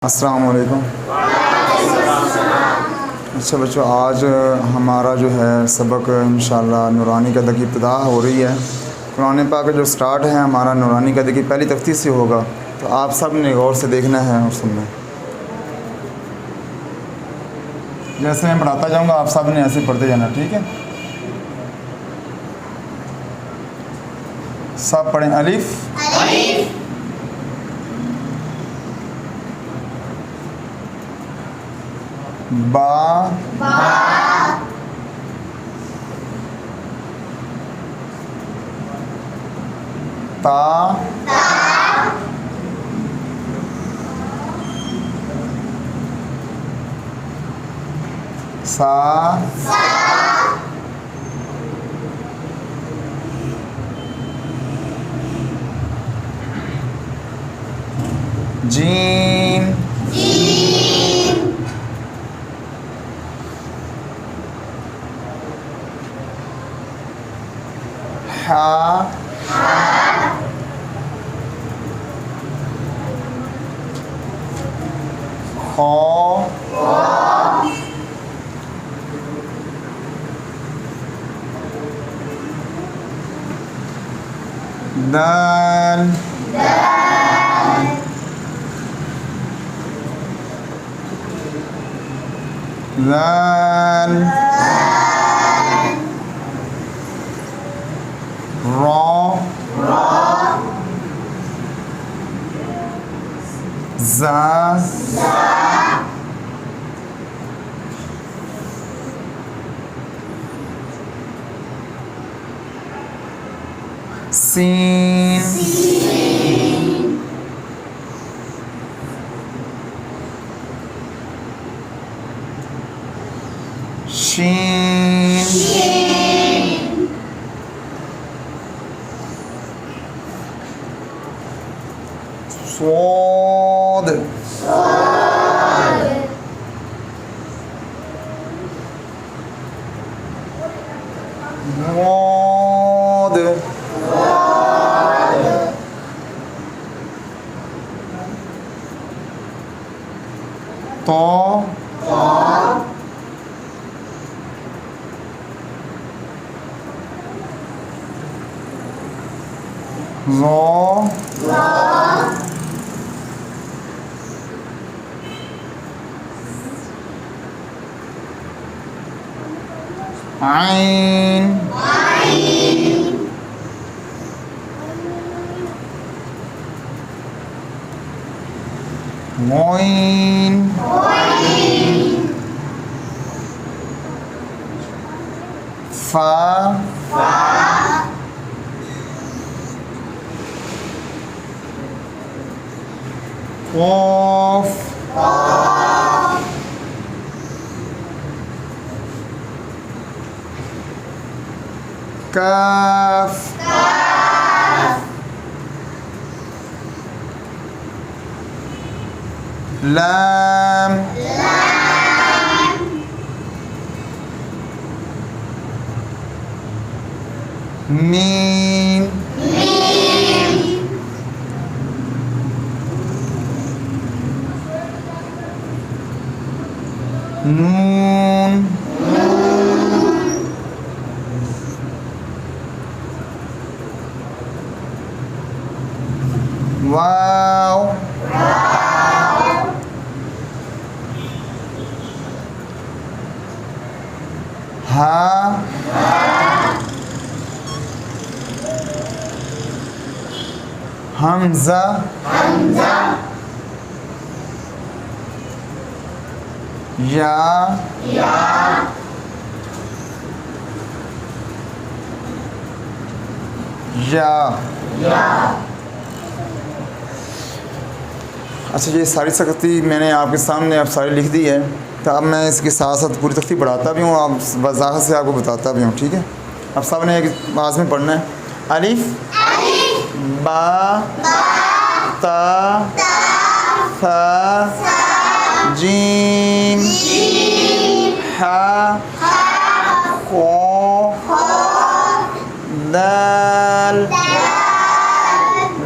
अस्सलाम वालेकुम। अच्छा बच्चों, आज हमारा जो है सबक इंशाअल्लाह नूरानी क़द की इब्तिदा हो रही है। कुरान पाक का जो स्टार्ट है हमारा नूरानी क़द की पहली तख्ती से होगा, तो आप सब ने गौर से देखना है और सुनना है। जैसे मैं पढ़ाता जाऊंगा आप सब ने ऐसे पढ़ते जाना, ठीक है? सब पढ़ें। अलिफ बा ता सा जीम हा खौ दाल लाल रॉ जा सीन शीन स्वाद वाद तो ज़ो आइन मोइन फा क़ाफ़ काफ लाम मीम नून वाव हा हमजा या अच्छा, ये सारी सख्ती मैंने आपके सामने अब सारी लिख दी है, तो अब मैं इसके साथ साथ पूरी तख्ती पढ़ाता भी हूँ, आप वज़ाहत से आपको बताता भी हूँ, ठीक है? अब सब ने एक आवाज़ में पढ़ना है। अलिफ बा ता सा जीम हा खौ दाल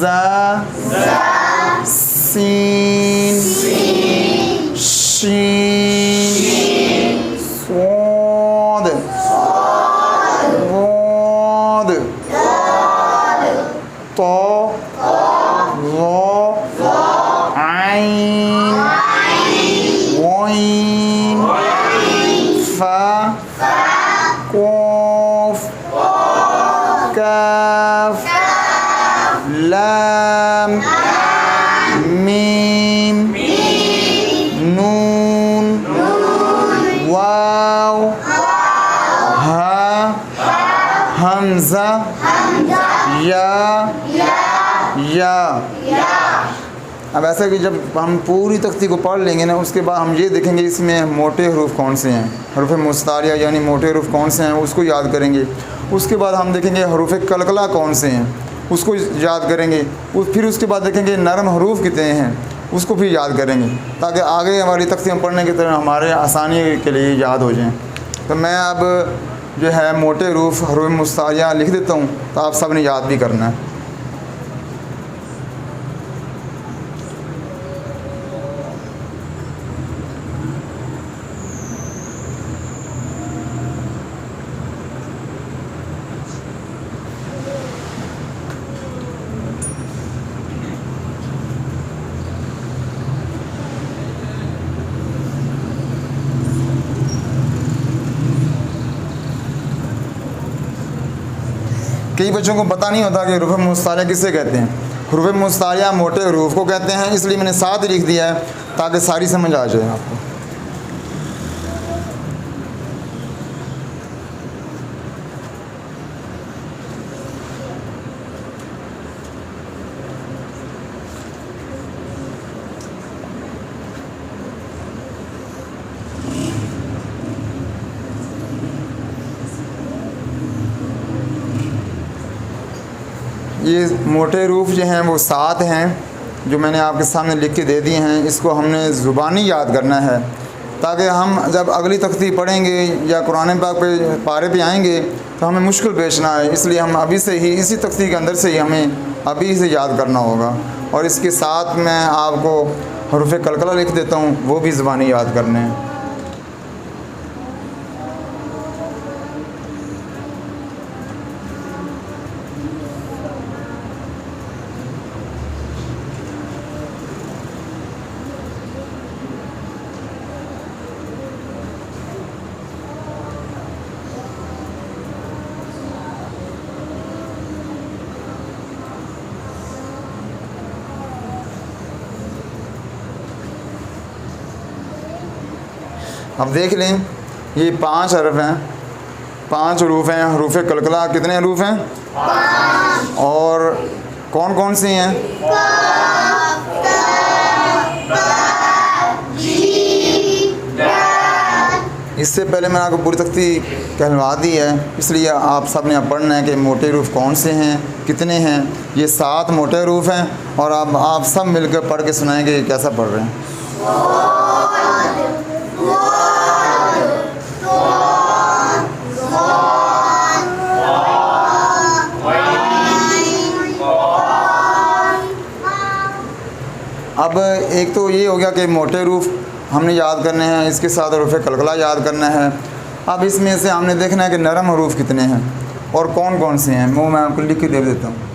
ज़ा सीन शीन स्वाद वाद तो आइन वाइन फा कोफ काफ लाम मीम नून वाव हा हमज़ा या। अब ऐसा कि जब हम पूरी तख्ती को पढ़ लेंगे ना, उसके बाद हम ये देखेंगे इसमें मोटे हरूफ कौन से हैं, हरूफ मुस्तारिया यानी मोटे हरूफ कौन से हैं उसको याद करेंगे। उसके बाद हम देखेंगे हरूफ कलकला कौन से हैं उसको याद करेंगे। फिर उसके बाद देखेंगे नरम हरूफ कितने हैं उसको भी याद करेंगे, ताकि आगे हमारी तख्ती हम पढ़ने की तरह हमारे आसानी के लिए याद हो जाएँ। तो मैं अब जो है मोटे हरूफ हरूफ मुस्तारिया लिख देता हूँ, तो आप सब ने याद भी करना है। कई बच्चों को पता नहीं होता कि हरूफ मुस्तारिया किसे कहते हैं। हरूफ मुस्तारिया मोटे हरूफ को कहते हैं, इसलिए मैंने साथ लिख दिया है ताकि सारी समझ आ जाए आपको। ये मोटे रूफ जो हैं वो 7 हैं जो मैंने आपके सामने लिख के दे दिए हैं। इसको हमने ज़ुबानी याद करना है, ताकि हम जब अगली तख्ती पढ़ेंगे या कुरान पाक पे पारे पे आएंगे तो हमें मुश्किल पेश ना आए। इसलिए हम अभी से ही इसी तख्ती के अंदर से ही हमें अभी से याद करना होगा। और इसके साथ मैं आपको हरूफ कलकला लिख देता हूँ, वो भी ज़ुबानी याद करने हैं। अब देख लें, ये 5 हरफ हैं, 5 हरूफ हैं। हरूफ कलकला कितने हरूफ हैं? 5। और कौन कौन से हैं? इससे पहले मैंने आपको पूरी तख्ती कहलवा दी है, इसलिए आप सब ने अब पढ़ना है कि मोटे हरूफ कौन से हैं, कितने हैं। ये 7 मोटे हरूफ हैं और अब आप सब मिलकर पढ़ के सुनाएंगे कि कैसा पढ़ रहे हैं। अब एक तो ये हो गया कि मोटे रूफ हमने याद करने हैं, इसके साथ हरूफ कलकला याद करना है। अब इसमें से हमने देखना है कि नरम हरूफ कितने हैं और कौन कौन से हैं। वो मैं आपको लिख के दे देता हूँ।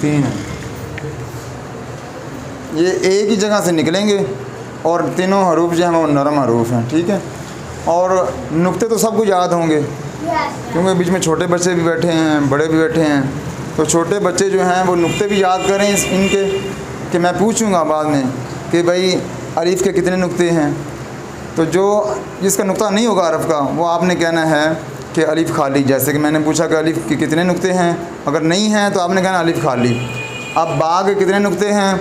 तीन है, ये एक ही जगह से निकलेंगे और तीनों हरूफ जो हैं वो नरम हरूफ हैं, ठीक है। और नुक्ते तो सबको याद होंगे क्योंकि बीच में छोटे बच्चे भी बैठे हैं, बड़े भी बैठे हैं। तो छोटे बच्चे जो हैं वो नुक्ते भी याद करें इनके, कि मैं पूछूंगा बाद में कि भाई अलीफ के कितने नुक्ते हैं। तो जो जिसका नुक्ता नहीं होगा अरफ का, वो आपने कहना है कि अलिफ खाली। जैसे कि मैंने पूछा कि अलिफ के कितने नुक्ते हैं, अगर नहीं हैं तो आपने कहना अलिफ खाली। अब बा के कितने नुक्ते हैं,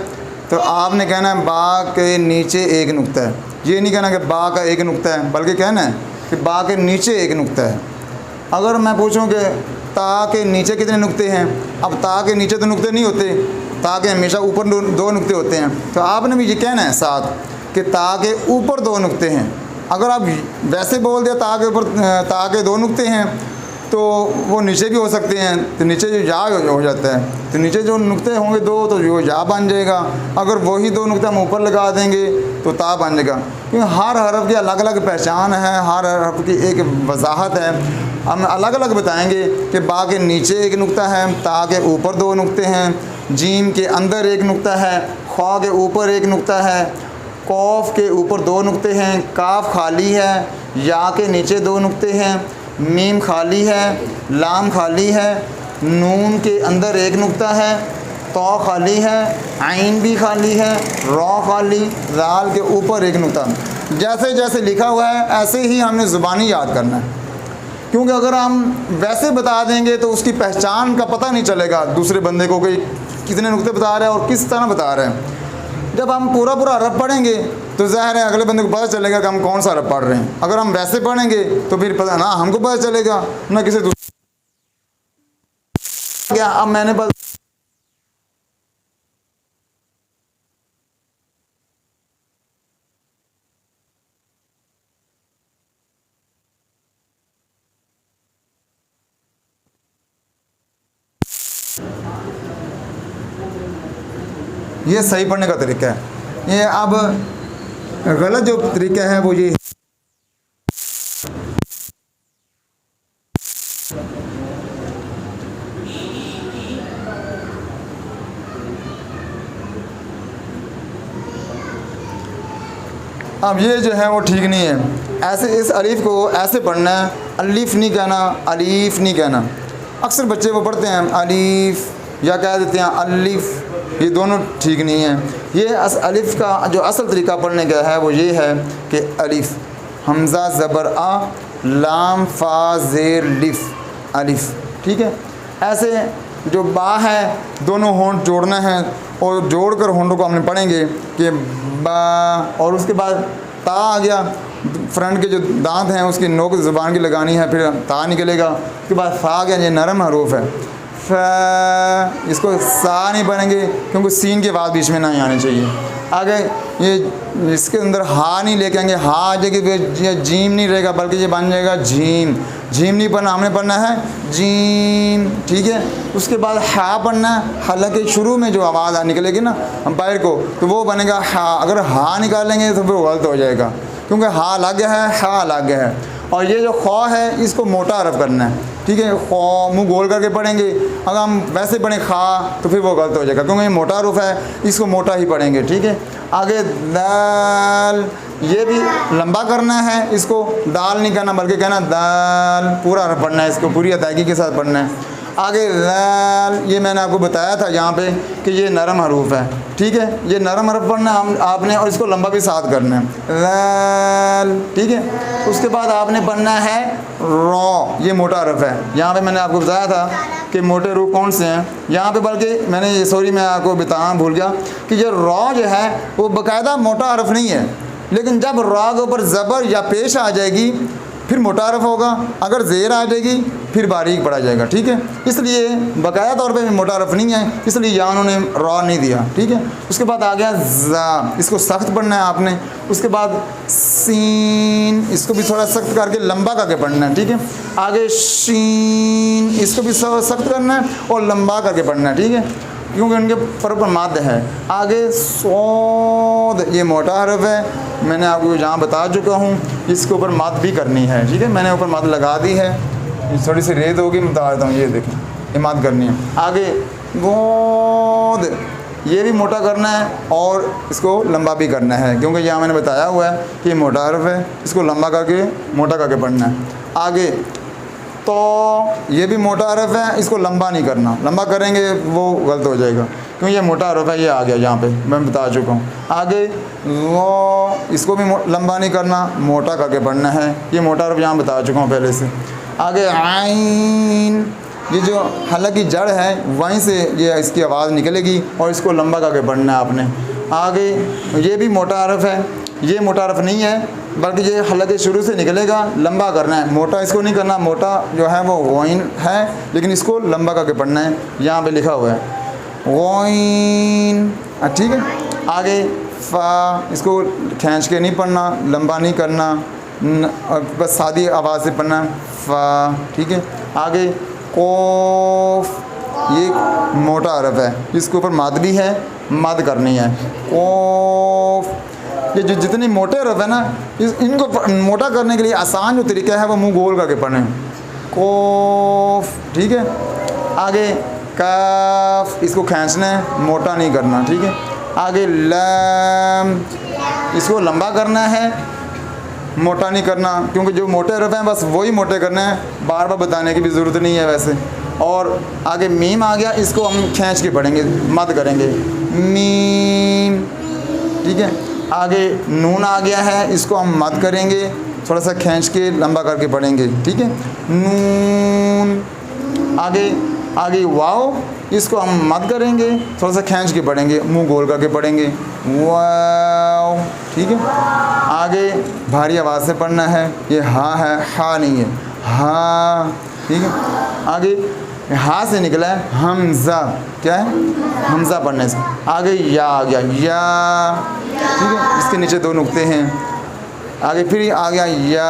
तो आपने कहना है बा के नीचे एक नुक्ता है। ये नहीं कहना कि बा का एक नुक्ता है, बल्कि कहना है कि बा के नीचे एक नुक्ता है। अगर मैं पूछूं कि ता के नीचे कितने नुक्ते हैं? अब ता के नीचे तो नुक्ते नहीं होते, ता के हमेशा ऊपर दो नुक्ते होते हैं। तो आपने भी ये कहना है साथ कि ता के ऊपर 2 नुक्ते हैं। अगर आप वैसे बोल दिया ता के ऊपर ता के 2 नुक्ते हैं तो वो नीचे भी हो सकते हैं, तो नीचे जो या हो जाता है, तो नीचे जो नुक्ते होंगे 2 तो जो या बन जाएगा। अगर वही 2 नुक्ते हम ऊपर लगा देंगे तो ता बन जाएगा, क्योंकि हर हरफ की अलग अलग पहचान है, हर हरफ की एक वजाहत है। हम अलग अलग बताएंगे कि बा के नीचे 1 नुक्ता है, ता के ऊपर 2 नुक्ते हैं, जीम के अंदर 1 नुक्ता है, ख्वा के ऊपर 1 नुक्ता है, कौफ के ऊपर 2 नुक्ते हैं, काफ खाली है, या के नीचे 2 नुक्ते हैं, मीम खाली है, लाम खाली है, नून के अंदर 1 नुक्ता है, तो खाली है, आइन भी खाली है, रॉ खाली, जाल के ऊपर 1 नुक्ता। जैसे जैसे लिखा हुआ है ऐसे ही हमने ज़ुबानी याद करना है, क्योंकि अगर हम वैसे बता देंगे तो उसकी पहचान का पता नहीं चलेगा दूसरे बंदे को कि कितने नुक्ते बता रहे हैं और किस तरह बता रहे हैं। जब हम पूरा हरफ पढ़ेंगे तो ज़ाहिर है अगले बंदे को पता चलेगा कि हम कौन सा हरफ पढ़ रहे हैं। अगर हम वैसे पढ़ेंगे तो फिर पता ना हमको पता चलेगा ना किसी दूसरे। क्या अब मैंने बस ये सही पढ़ने का तरीका है। ये अब गलत जो तरीका है वो ये अब ये जो है वो ठीक नहीं है। ऐसे इस अलीफ को ऐसे पढ़ना है, अलीफ नहीं कहना, अलीफ नहीं कहना। अक्सर बच्चे वो पढ़ते हैं अलीफ या कह देते हैं अलीफ, ये दोनों ठीक नहीं है। ये अलिफ का जो असल तरीका पढ़ने का है वो ये है कि अलिफ, हमज़ा ज़बर आ, लाम फ़ा ज़ेर लिफ, अलिफ, ठीक है। ऐसे जो बा है दोनों होंठ जोड़ना है और जोड़कर होंठों को हमने पढ़ेंगे कि बा, और उसके बाद ता आ गया, फ्रंट के जो दांत हैं उसकी नोक ज़ुबान की लगानी है, फिर ता निकलेगा। उसके बाद फ़ा आ गया, ये नरम हरूफ है। इसको सा नहीं बनेंगे क्योंकि सीन के बाद बीच में नहीं आने चाहिए। आगे ये इसके अंदर हा नहीं लेके आएंगे, हा आ जाएगी, ये जीम नहीं रहेगा बल्कि ये बन जाएगा झीम। झीम नहीं पढ़ना, हमने पढ़ना है जीम, ठीक है। उसके बाद हा पढ़ना है, हालांकि शुरू में जो आवाज़ निकलेगी ना अंपायर को तो वो बनेगा हा। अगर हा निकालेंगे तो फिर गलत हो जाएगा क्योंकि हा अलग है, हा अलग है। और ये जो ख्वा है इसको मोटा हरफ करना है, ठीक है। ख्वा मुँह गोल करके पढ़ेंगे, अगर हम वैसे पढ़ें खा तो फिर वो गलत हो जाएगा क्योंकि ये मोटा हरफ है, इसको मोटा ही पढ़ेंगे, ठीक है। आगे दाल, ये भी लंबा करना है, इसको दाल नहीं करना बल्कि कहना दाल, पूरा हरफ पढ़ना है, इसको पूरी अदायगी के साथ पढ़ना है। आगे लाल, ये मैंने आपको बताया था यहाँ पे कि ये नरम हरूफ है, ठीक है। ये नरम हरफ पढ़ना हम आपने और इसको लंबा भी साथ करना है, लाल, ठीक है। उसके बाद आपने पढ़ना है रॉ, ये मोटा हरफ है। यहाँ पे मैंने आपको बताया था कि मोटे रूप कौन से हैं यहाँ पे, बल्कि मैंने सॉरी मैं आपको बताना भूल गया कि ये रॉ जो है वो बाकायदा मोटा हरफ नहीं है, लेकिन जब रॉ के ऊपर ज़बर या पेश आ जाएगी फिर मोटा हरफ होगा, अगर ज़ेर आ जाएगी फिर बारीक पढ़ा जाएगा, ठीक है। इसलिए बकाया तौर पे मोटा हरफ नहीं है, इसलिए यहाँ उन्होंने रॉ नहीं दिया, ठीक है। उसके बाद आ गया ज़ा, इसको सख्त पढ़ना है आपने। उसके बाद सीन, इसको भी थोड़ा सख्त करके लंबा करके पढ़ना है, ठीक है। आगे शीन, इसको भी सख्त करना है और लंबा करके पढ़ना है, ठीक है, क्योंकि उनके पर माद है। आगे सौद, ये मोटा हरफ है, मैंने आपको जहाँ बता चुका हूँ, इसके ऊपर माद भी करनी है, ठीक है। मैंने ऊपर माद लगा दी है, थोड़ी सी रेत होगी, मैं बता देता हूँ, ये देखें, ये माद करनी है। आगे गोद, ये भी मोटा करना है और इसको लंबा भी करना है, क्योंकि यहाँ मैंने बताया हुआ है कि मोटा हरफ है, इसको लंबा करके मोटा करके पढ़ना है। आगे तो ये भी मोटा हरफ है, इसको लंबा नहीं करना, लंबा करेंगे वो गलत हो जाएगा क्योंकि ये मोटा हरफ है, ये आ गया यहाँ पे मैं बता चुका हूँ। आगे वो, इसको भी लंबा नहीं करना, मोटा करके पढ़ना है, ये मोटा हरफ यहाँ बता चुका हूँ पहले से। आगे आइन, ये जो हल्ला की जड़ है वहीं से ये इसकी आवाज़ निकलेगी और इसको लंबा करके पढ़ना है आपने। आगे ये भी मोटा हरफ है, ये मोटा हरफ नहीं है, बल्कि ये हलक़े शुरू से निकलेगा, लंबा करना है। मोटा इसको नहीं करना, मोटा जो है वो गौइन है, लेकिन इसको लंबा करके पढ़ना है। यहाँ पे लिखा हुआ है गौइन, ठीक है। आगे फ़ा, इसको खींच के नहीं पढ़ना, लंबा नहीं करना, बस सादी आवाज़ से पढ़ना फ़ा, ठीक है। आगे कोफ, ये मोटा हरफ है, इसके ऊपर मद भी है, मद करनी है। कोफ, ये जो जितने मोटे हरफ है ना, इनको मोटा करने के लिए आसान जो तरीका है वो मुंह गोल करके पढ़ें। कोफ, ठीक है। आगे काफ, इसको खींचना है, मोटा नहीं करना, ठीक है। आगे लम, इसको लंबा करना है, मोटा नहीं करना, क्योंकि जो मोटे हरफ हैं बस वही मोटे करने हैं, बार बार बताने की भी ज़रूरत नहीं है वैसे। और आगे मीम आ गया, इसको हम खींच के पढ़ेंगे, मद करेंगे मीम, ठीक है। आगे नून आ गया है, इसको हम मद करेंगे, थोड़ा सा खींच के लंबा करके पढ़ेंगे, ठीक है। नून। आगे वाव, इसको हम मद करेंगे, थोड़ा सा खींच के पढ़ेंगे, मुंह गोल करके पढ़ेंगे वाव, ठीक है। आगे भारी आवाज़ से पढ़ना है, ये हा है, हा नहीं है, हा, ठीक है। आगे हा से निकला है हमज़ा, क्या है, हमज़ा पढ़ने से। आगे या आ गया, या, ठीक है, इसके नीचे 2 नुक्ते हैं। आगे फिर आ गया या,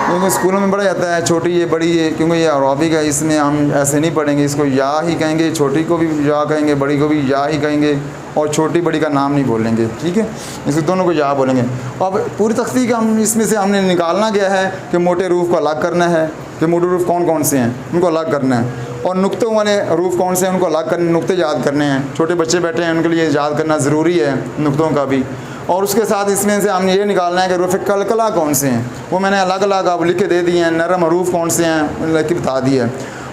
क्योंकि स्कूलों में पढ़ा जाता है छोटी ये बड़ी ये, क्योंकि ये अरबिक है, इसमें हम ऐसे नहीं पढ़ेंगे, इसको या ही कहेंगे, छोटी को भी या कहेंगे, बड़ी को भी या ही कहेंगे, और छोटी बड़ी का नाम नहीं बोलेंगे, ठीक है। इसको दोनों को या बोलेंगे। अब पूरी तख्ती का हम इसमें से हमने निकालना गया है कि मोटे रूफ को अलग करना है, कि मोटे रूफ कौन कौन से हैं उनको अलग करना है, और नुक्तों वाले रूफ कौन से हैं उनको अलग करने, नुक्ते याद करने हैं। छोटे बच्चे बैठे हैं उनके लिए याद करना ज़रूरी है नुक्तों का भी। और उसके साथ इसमें से हमने ये निकालना है कि रूफ़ कलकला कौन से हैं, वो मैंने अलग अलग अब लिख के दे दिए हैं। नरम हरूफ कौन से हैं लिख के बता दिया।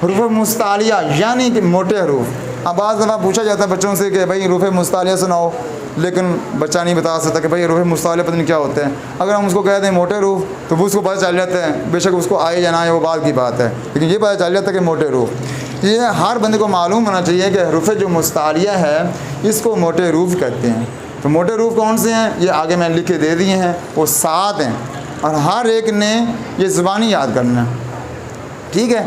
रूफ़ मुस्तालिया यानी कि मोटे हरूफ। अब बाज़ दफ़ा पूछा जाता है बच्चों से कि भाई रूफ़ मुस्तालिया सुनाओ, लेकिन बच्चा नहीं बता सकता कि भाई रूफ़ मुस्तालिया पता नहीं क्या होता है। अगर हम उसको कह दें मोटे रूफ़ तो वो उसको पता चल जाता है, बेशक उसको आए या ना आए वो बात की बात है, लेकिन ये पता चल जाता है कि मोटे रूफ़। ये हर बंदे को मालूम होना चाहिए कि रूफ़ जो मुस्तालिया है इसको मोटे रूफ़ कहते हैं। तो मोटे रूफ कौन से हैं, ये आगे मैंने लिख के दे दिए हैं, वो 7 हैं, और हर एक ने ये ज़ुबानी याद करना है, ठीक है।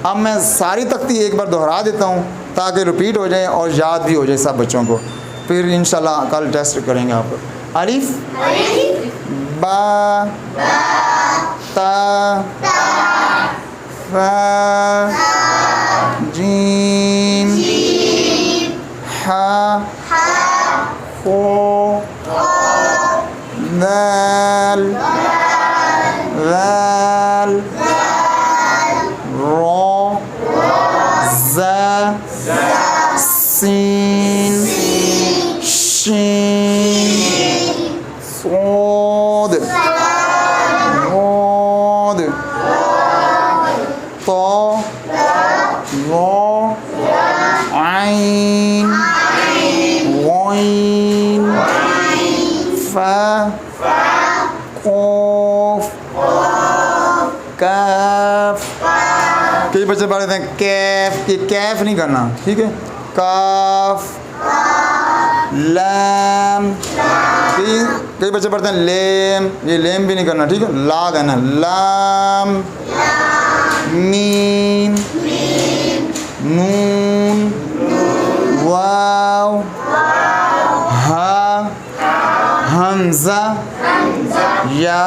अब मैं सारी तख्ती एक बार दोहरा देता हूँ ताकि रिपीट हो जाए और याद भी हो जाए सब बच्चों को, फिर इंशाल्लाह कल टेस्ट करेंगे आप। अलिफ, बा, ता, फा, जीम, हा, खो, दाल, वाल, रो, ज़ा, सीन, शीन, सोद, गोद, तो, लो, आइन, वाइन, फा, कोफ, काफ। कई बच्चे पढ़ते हैं कैफ, ये कैफ नहीं करना, ठीक है। काफ, लाम, कई बच्चे पढ़ते हैं लेम, ये लेम भी नहीं करना, ठीक है। ला कहना, लाम, मीम, नून, वाव, हा, हमज़ा, या